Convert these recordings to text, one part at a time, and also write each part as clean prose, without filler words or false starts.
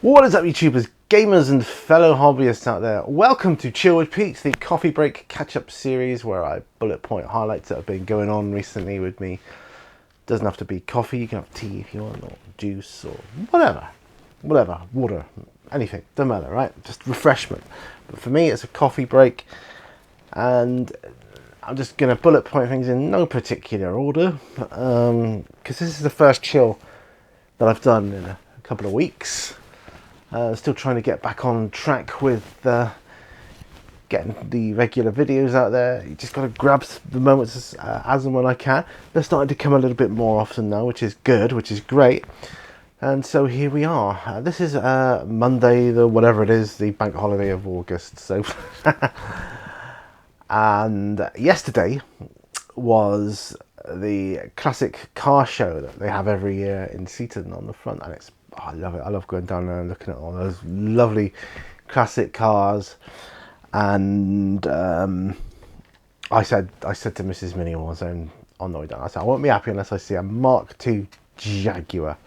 What is up, YouTubers, gamers and fellow hobbyists out there? Welcome to Chill with Pete, the coffee break catch-up series where I bullet point highlights that have been going on recently with me. Doesn't have to be coffee, you can have tea if you want, or juice, or whatever, water, anything, doesn't matter, right? Just refreshment. But for me, it's a coffee break, and I'm just going to bullet point things in no particular order, because this is the first chill that I've done in a couple of weeks. Still trying to get back on track with getting the regular videos out there. You just got to grab the moments as and when I can. They're starting to come a little bit more often now, which is good, which is great. And so here we are. This is Monday, the whatever it is, the bank holiday of August. So, and yesterday was the classic car show that they have every year in Seaton on the front, and it's I love it. I love going down there and looking at all those lovely classic cars. And I said to Mrs. Minnie on the way down, I said, I won't be happy unless I see a Mark II Jaguar,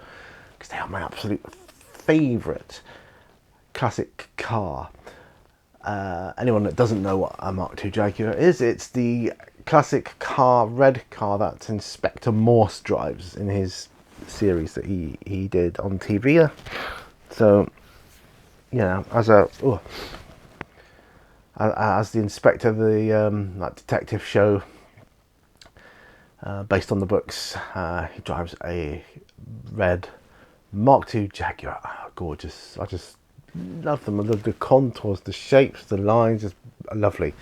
because they are my absolute favourite classic car. Anyone that doesn't know what a Mark II Jaguar is, it's the classic car, red car that Inspector Morse drives in his series that he did on TV. So, you know, as the inspector of the that detective show based on the books, he drives a red Mark II Jaguar. Oh, gorgeous! I just love them. The contours, the shapes, the lines, just lovely.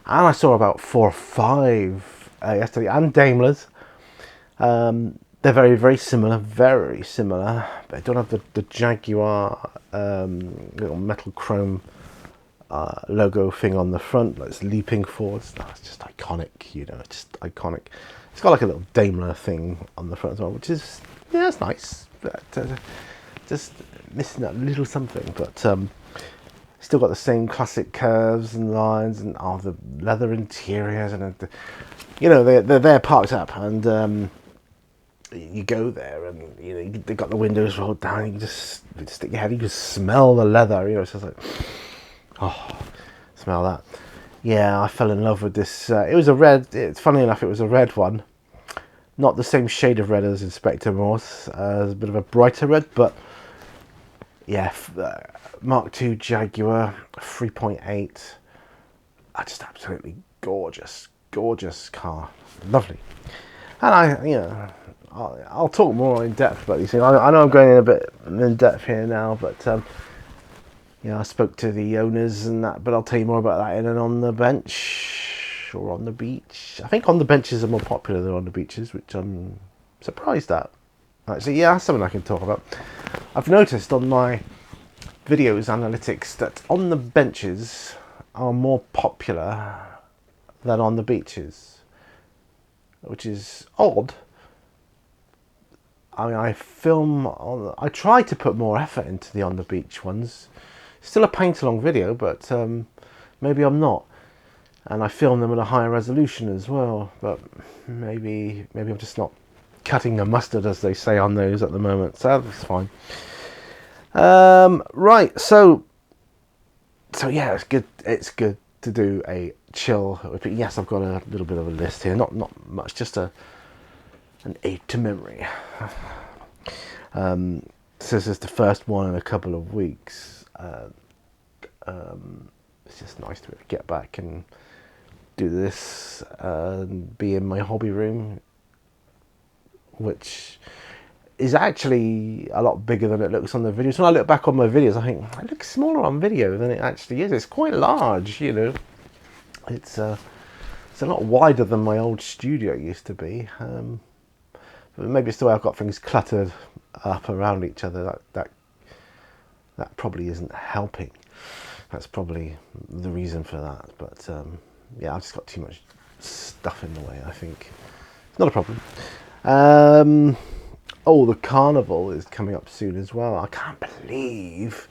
And I saw about 4 or 5 yesterday, and Daimlers. They're very, very similar, but they don't have the Jaguar little metal chrome logo thing on the front that's leaping forwards. No, it's just iconic, you know, it's just iconic. It's got like a little Daimler thing on the front as well, which is, yeah, it's nice, but just missing that little something, but still got the same classic curves and lines, and the leather interiors, and you know, they're there parked up, and you go there, and you know, they've got the windows rolled down. You can just stick your head. You can smell the leather. You know, it's just like, oh, smell that. Yeah, I fell in love with this. It was a red. It's funny enough, it was a red one, not the same shade of red as Inspector Morse. It's a bit of a brighter red, but yeah, Mark II Jaguar 3.8. Just absolutely gorgeous car, lovely. And I'll talk more in depth about these things. I know I'm going in a bit in depth here now, but I spoke to the owners and that, but I'll tell you more about that in and on the bench or on the beach. I think on the benches are more popular than on the beaches, which I'm surprised at. Actually, yeah, that's something I can talk about. I've noticed on my videos analytics that on the benches are more popular than on the beaches, which is odd. I mean, I try to put more effort into the on the beach ones. Still a paint-along video, but maybe I'm not. And I film them at a higher resolution as well, but maybe I'm just not cutting the mustard, as they say on those at the moment, so that's fine. Right, so yeah, it's good to do a chill. Yes, I've got a little bit of a list here, not much, just an aid to memory. So this is the first one in a couple of weeks. It's just nice to get back and do this and be in my hobby room, which is actually a lot bigger than it looks on the videos. When I look back on my videos, I think it looks smaller on video than it actually is. It's quite large, you know. It's a lot wider than my old studio used to be. But maybe it's the way I've got things cluttered up around each other. That probably isn't helping. That's probably the reason for that. But yeah, I've just got too much stuff in the way, I think. Not a problem. The carnival is coming up soon as well. I can't believe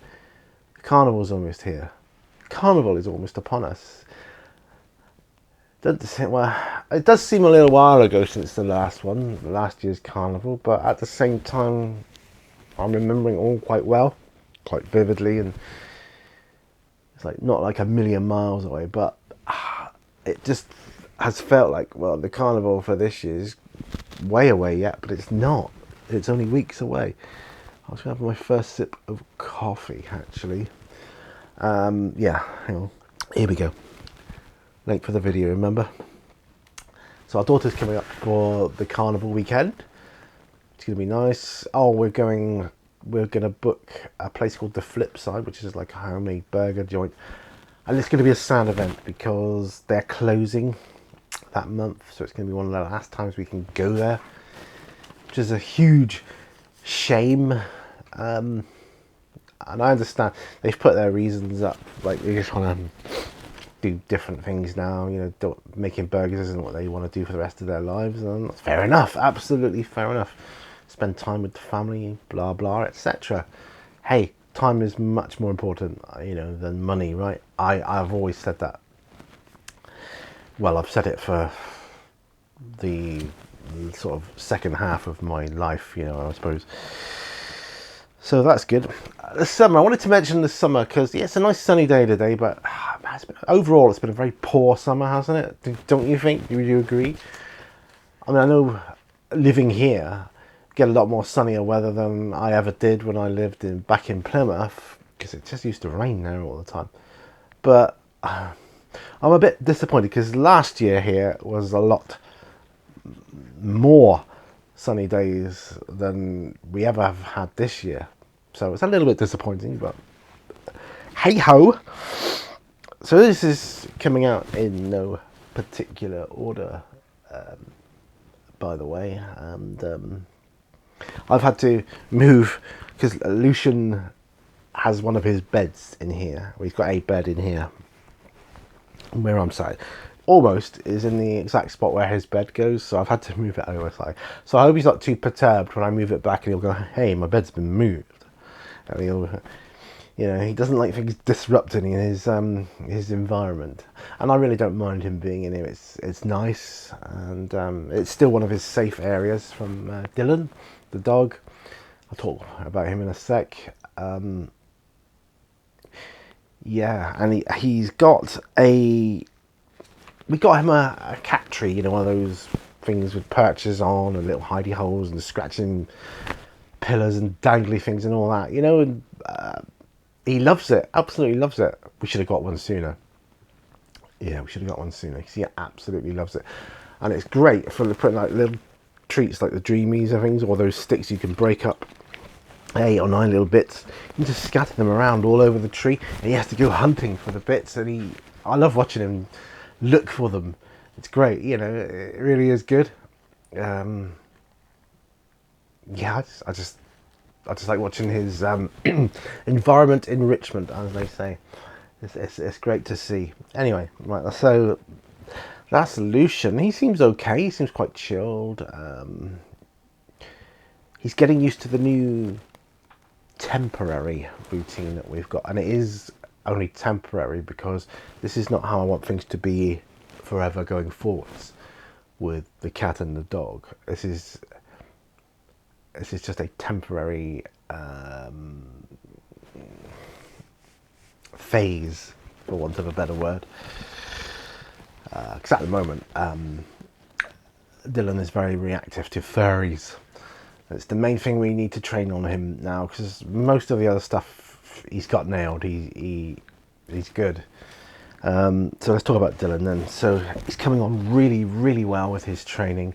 the carnival's almost here. Carnival is almost upon us. It does seem a little while ago since the last year's carnival, but at the same time, I'm remembering all quite well. quite vividly, and it's like not like a million miles away, but it just has felt like, well, the carnival for this year is way away yet, but it's not. It's only weeks away. I was going to have my first sip of coffee, actually. Yeah, hang on. Here we go. Link for the video, remember? So our daughter's coming up for the carnival weekend. It's going to be nice. Oh, we're going to book a place called The Flip Side, which is like a homemade burger joint. And it's going to be a sad event because they're closing that month. So it's going to be one of the last times we can go there, which is a huge shame. And I understand they've put their reasons up. Like, they just want to do different things now. You know, making burgers isn't what they want to do for the rest of their lives. And that's fair enough. Absolutely fair enough. Spend time with the family, blah, blah, etc. Hey, time is much more important, you know, than money, right? I've always said that. Well, I've said it for the sort of second half of my life, you know, I suppose. So that's good. The summer, I wanted to mention the summer because, yeah, it's a nice sunny day today, but overall it's been a very poor summer, hasn't it? Don't you think? Do you agree? I mean, I know living here, get a lot more sunnier weather than I ever did when I lived back in Plymouth, because it just used to rain there all the time. But I'm a bit disappointed because last year here was a lot more sunny days than we ever have had this year. So it's a little bit disappointing, but hey ho. So this is coming out in no particular order, by the way, and I've had to move because Lucian has one of his beds in here. He's got a bed in here where I'm sat. Almost is in the exact spot where his bed goes, so I've had to move it over side. So I hope he's not too perturbed when I move it back, and he'll go, "Hey, my bed's been moved." And he'll, you know, he doesn't like things disrupting his environment, and I really don't mind him being in here. It's nice, and it's still one of his safe areas from Dylan, the dog. I'll talk about him in a sec. Yeah, and he's got we got him a cat tree, you know, one of those things with perches on and little hidey holes and scratching pillars and dangly things and all that, you know, and he loves it, absolutely loves it. We should have got one sooner. Yeah, we should have got one sooner because he absolutely loves it. And it's great for putting like little treats like the dreamies and things, or those sticks you can break up 8 or 9 little bits. You can just scatter them around all over the tree, and he has to go hunting for the bits, and I love watching him look for them. It's great, you know, it really is good. Yeah, I just like watching his environment enrichment, as they say. It's great to see. Anyway, right, so that's Lucian. He seems okay. He seems quite chilled. He's getting used to the new temporary routine that we've got, and it is only temporary because this is not how I want things to be forever going forwards with the cat and the dog. This is just a temporary phase, for want of a better word. Because at the moment, Dylan is very reactive to furries. It's the main thing we need to train on him now, because most of the other stuff he's got nailed. He's good. So let's talk about Dylan then. So he's coming on really, really well with his training.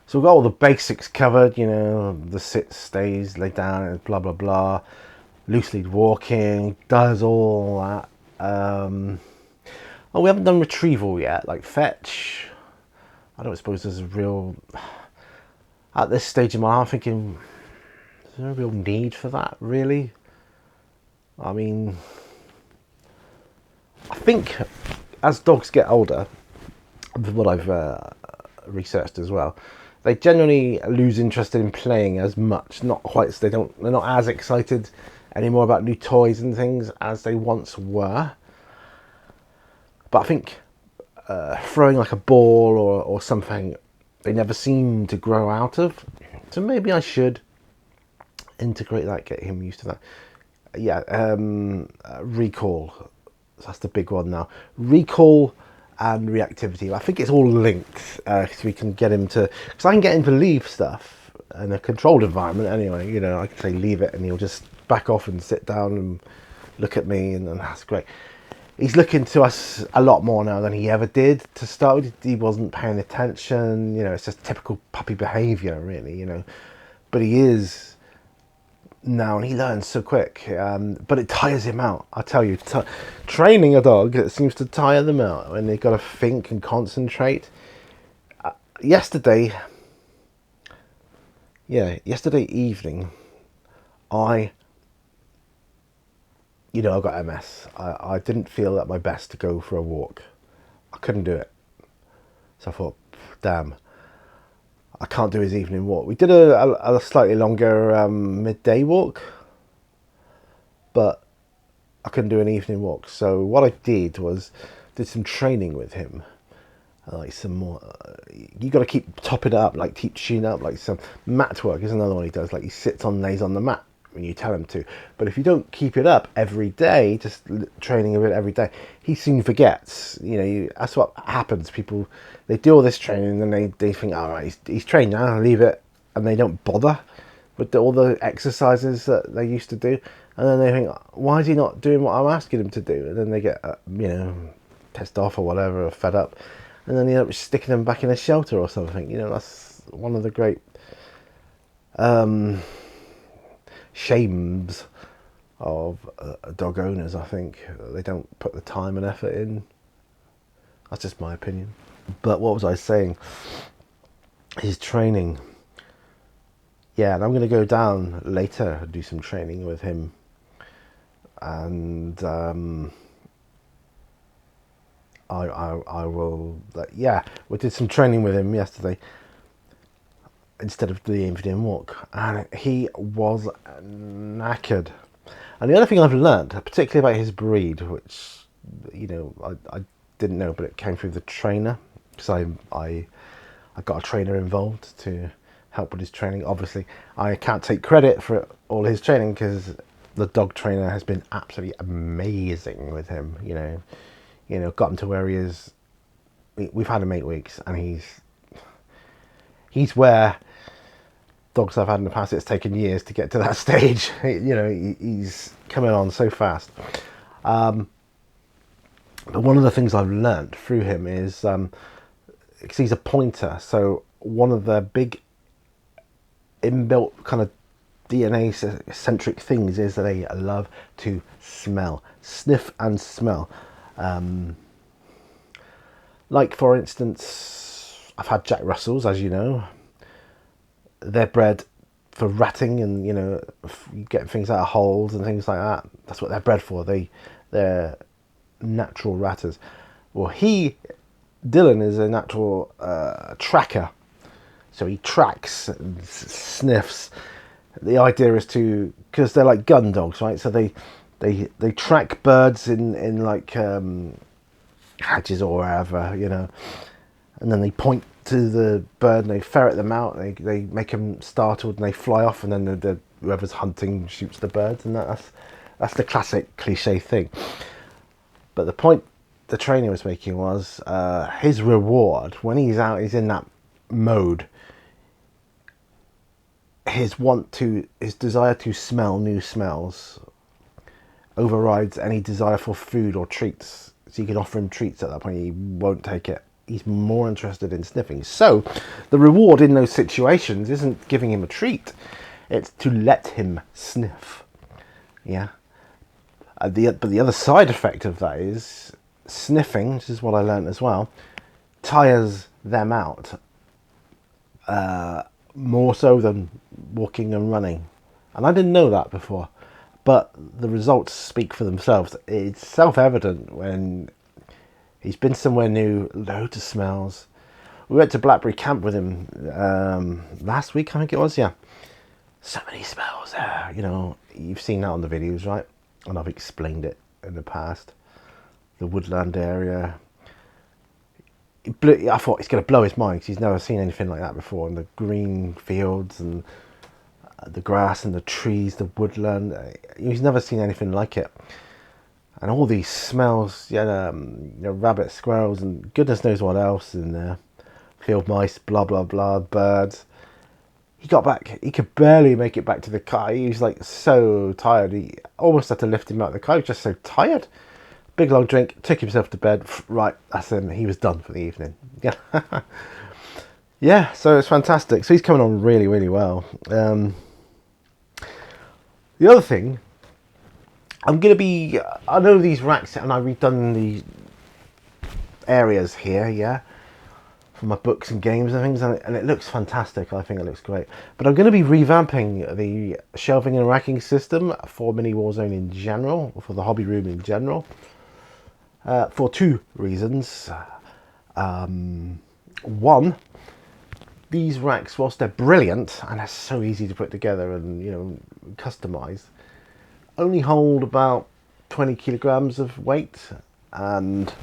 So we've got all the basics covered, you know, the sit, stays, lay down, blah, blah, blah. Loose lead walking, does all that. Oh, we haven't done retrieval yet, like fetch. I don't suppose there's a real... At this stage in my life, I'm thinking, is there a real need for that, really? I mean, I think as dogs get older, from what I've researched as well, they generally lose interest in playing as much. Not quite, they're not as excited anymore about new toys and things as they once were. But I think throwing like a ball or something, they never seem to grow out of. So maybe I should integrate that, get him used to that. yeah, recall. That's the big one now. Recall and reactivity. I think it's all linked, because we can get him to, because I can get him to leave stuff in a controlled environment anyway. You know, I can say leave it and he'll just back off and sit down and look at me, and that's great. He's looking to us a lot more now than he ever did to start with. He wasn't paying attention, you know, it's just typical puppy behavior really, you know, but he is now, and he learns so quick, but it tires him out. I tell you, training a dog, it seems to tire them out when they've got to think and concentrate. Yesterday evening, I got MS. I didn't feel at my best to go for a walk. I couldn't do it. So I thought, damn, I can't do his evening walk. We did a slightly longer midday walk, but I couldn't do an evening walk. So what I did was did some training with him. Like some more, you got to keep topping it up, like keep tuning up, like some mat work is another one he does. Like he sits on, lays on the mat when you tell him to. But if you don't keep it up every day, just training a bit every day, he soon forgets. You know, that's what happens. People, they do all this training and then they think, all right, he's trained now, I'll leave it, and they don't bother with all the exercises that they used to do. And then they think, why is he not doing what I'm asking him to do? And then they get, pissed off or whatever, or fed up. And then you end up sticking them back in a shelter or something. You know, that's one of the great shames of dog owners, I think. They don't put the time and effort in. That's just my opinion. But what was I saying? His training. Yeah, and I'm going to go down later and do some training with him. And I will, we did some training with him yesterday instead of the evening walk, and he was knackered. And the other thing I've learned, particularly about his breed, which, you know, I didn't know, but it came through the trainer, because I got a trainer involved to help with his training. Obviously, I can't take credit for all his training because the dog trainer has been absolutely amazing with him, you know, gotten to where he is. We've had him 8 weeks, and he's where dogs I've had in the past, it's taken years to get to that stage. You know, he's coming on so fast. But one of the things I've learned through him is, because he's a pointer, so one of the big inbuilt kind of DNA-centric things is that they love to smell, sniff and smell. Like, for instance, I've had Jack Russells, as you know. They're bred for ratting and, you know, getting things out of holes and things like that. That's what they're bred for. They're natural ratters. Well, Dylan is a natural tracker. So he tracks and sniffs. The idea is because they're like gun dogs, right? So they track birds in like hatches or wherever, you know, and then they point to the bird and they ferret them out. They make them startled and they fly off, and then whoever's hunting shoots the birds, and that's the classic cliche thing. But the point the trainer was making was his reward when he's out, he's in that mode. His desire to smell new smells overrides any desire for food or treats. So you can offer him treats at that point, he won't take it. He's more interested in sniffing. So the reward in those situations isn't giving him a treat, it's to let him sniff. Yeah. But the other side effect of that is sniffing, this is what I learned as well, tires them out more so than walking and running. And I didn't know that before, but the results speak for themselves. It's self-evident when he's been somewhere new, loads of smells. We went to Blackberry Camp with him last week, I think it was, yeah. So many smells there, you know. You've seen that on the videos, right? And I've explained it in the past. The woodland area. I thought it's going to blow his mind because he's never seen anything like that before. And the green fields and the grass and the trees, the woodland. He's never seen anything like it. And all these smells, rabbits, squirrels, and goodness knows what else in there. Field mice, blah, blah, blah, birds. He got back, he could barely make it back to the car. He was like so tired. He almost had to lift him out of the car. He was just so tired. Big long drink, took himself to bed. Right, that's him. He was done for the evening. Yeah. Yeah, so it's fantastic. So he's coming on really, really well. The other thing, I know these racks, and I've redone the areas here, yeah, for my books and games and things, and it looks fantastic. I think it looks great. But I'm going to be revamping the shelving and racking system for Mini Warzone in general, for the hobby room in general, for two reasons. One, these racks, whilst they're brilliant and they're so easy to put together and customize, only hold about 20 kilograms of weight. And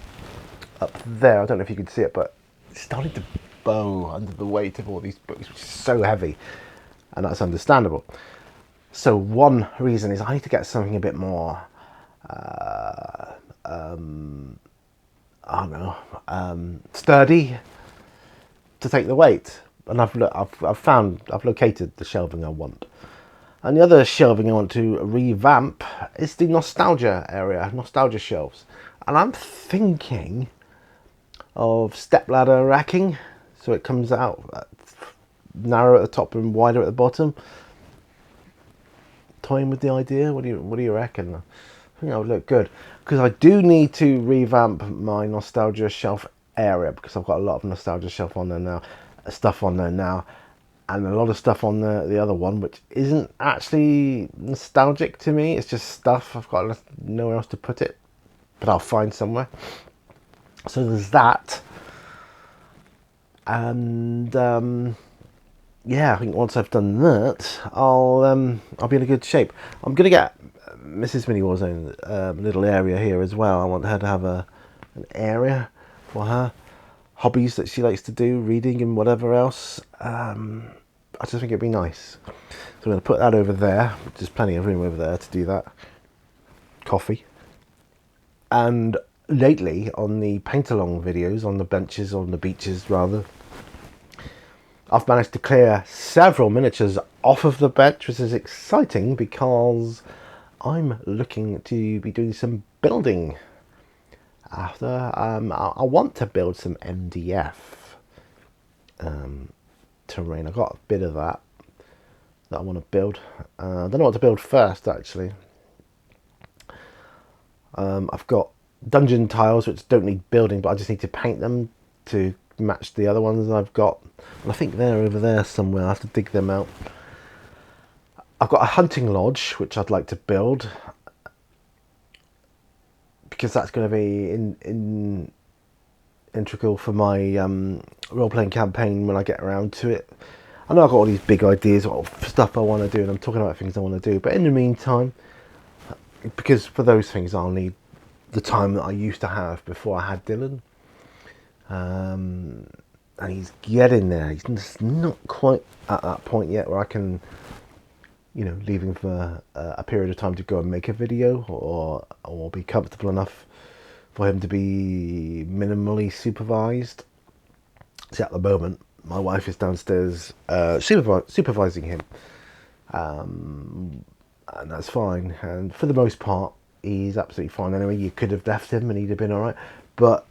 up there, I don't know if you can see it, but it's starting to bow under the weight of all these books, which is so heavy, and that's understandable. So one reason is I need to get something a bit more sturdy to take the weight. And I've located the shelving I want. And the other shelving I want to revamp is the nostalgia area, nostalgia shelves. And I'm thinking of stepladder racking, so it comes out narrow at the top and wider at the bottom. Toying with the idea. What do you reckon? I think that would look good, because I do need to revamp my nostalgia shelf area, because I've got a lot of nostalgia stuff on there now, and a lot of stuff on the other one which isn't actually nostalgic to me. It's just stuff I've got nowhere else to put it, but I'll find somewhere. So there's that. And yeah, I think once I've done that, I'll be in a good shape. I'm gonna get Mrs. Mini Warzone little area here as well. I want her to have an area for her hobbies that she likes to do, reading and whatever else. I just think it'd be nice. So I'm going to put that over there. There's plenty of room over there to do that. Coffee. And lately, on the paint-along videos, on the benches, on the beaches rather, I've managed to clear several miniatures off of the bench, which is exciting because I'm looking to be doing some building after. I want to build some MDF terrain. I've got a bit of that I want to build. I don't know what to build first, actually. I've got dungeon tiles which don't need building, but I just need to paint them to match the other ones I've got. And I think they're over there somewhere. I have to dig them out. I've got a hunting lodge which I'd like to build, because that's going to be integral for my role-playing campaign when I get around to it. I know I've got all these big ideas of stuff I want to do, and I'm talking about things I want to do, but in the meantime, because for those things I'll need the time that I used to have before I had Dylan, and he's getting there. He's just not quite at that point yet where I can, leave him for a period of time to go and make a video, or be comfortable enough for him to be minimally supervised. See, at the moment, my wife is downstairs supervising him, and that's fine. And for the most part, he's absolutely fine. Anyway, you could have left him and he'd have been all right. But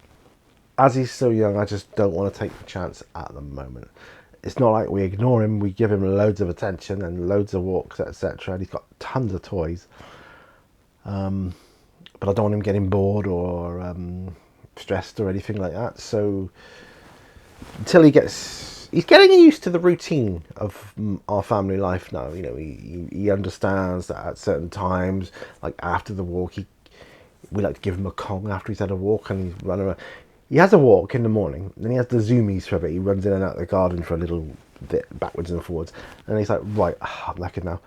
as he's so young, I just don't want to take the chance at the moment. It's not like we ignore him. We give him loads of attention and loads of walks, etc. And he's got tons of toys. But I don't want him getting bored or stressed or anything like that. So until he's getting used to the routine of our family life now. He understands that at certain times, like after the walk, we like to give him a Kong after he's had a walk, and he's running around. He has a walk in the morning, then he has the zoomies for a bit. He runs in and out of the garden for a little bit, backwards and forwards, and he's like, right, I'm knackered now,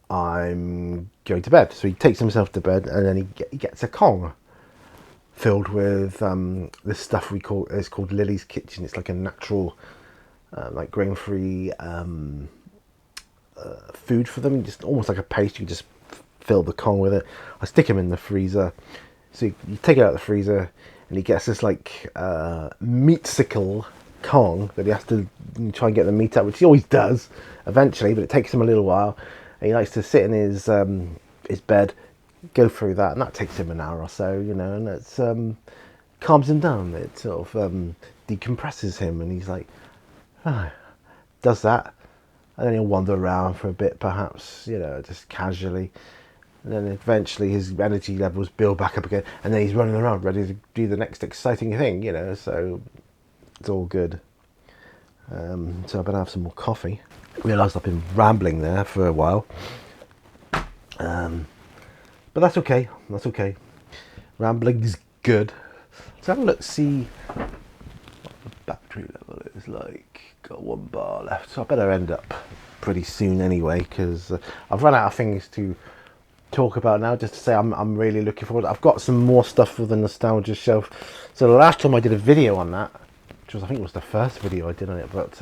I'm going to bed. So he takes himself to bed, and then he gets a Kong filled with this stuff it's called Lily's Kitchen. It's like a natural, like grain-free food for them, just almost like a paste. You just fill the Kong with it. I stick him in the freezer. So you take it out of the freezer, and he gets this like meatsicle Kong that he has to try and get the meat out, which he always does eventually, but it takes him a little while. And he likes to sit in his bed, go through that, and that takes him an hour or so, you know, and it's calms him down. It sort of decompresses him, and he's like, does that, and then he'll wander around for a bit, perhaps, you know, just casually, and then eventually his energy levels build back up again, and then he's running around ready to do the next exciting thing, you know. So it's all good. So I better have some more coffee. Realised I've been rambling there for a while, but that's okay. That's okay. Rambling's good. Let's have a look, see what the battery level is like. Got 1 bar left, so I better end up pretty soon anyway, because I've run out of things to talk about now. Just to say, I'm really looking forward. I've got some more stuff for the nostalgia shelf. So the last time I did a video on that, which was, I think it was the first video I did on it, but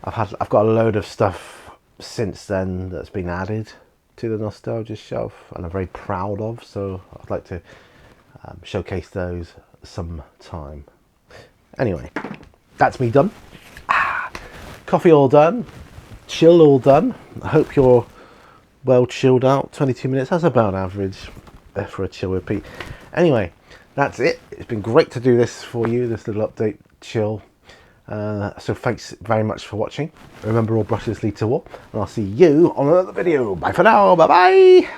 I've got a load of stuff since then that's been added to the nostalgia shelf, and I'm very proud of. So I'd like to showcase those sometime. Anyway, that's me done. Coffee all done, chill all done. I hope you're well chilled out. 22 minutes, that's about average for a chill with Pete. Anyway, that's it. It's been great to do this for you, this little update chill. So thanks very much for watching. Remember, all brushes lead to war, and I'll see you on another video. Bye for now. Bye bye.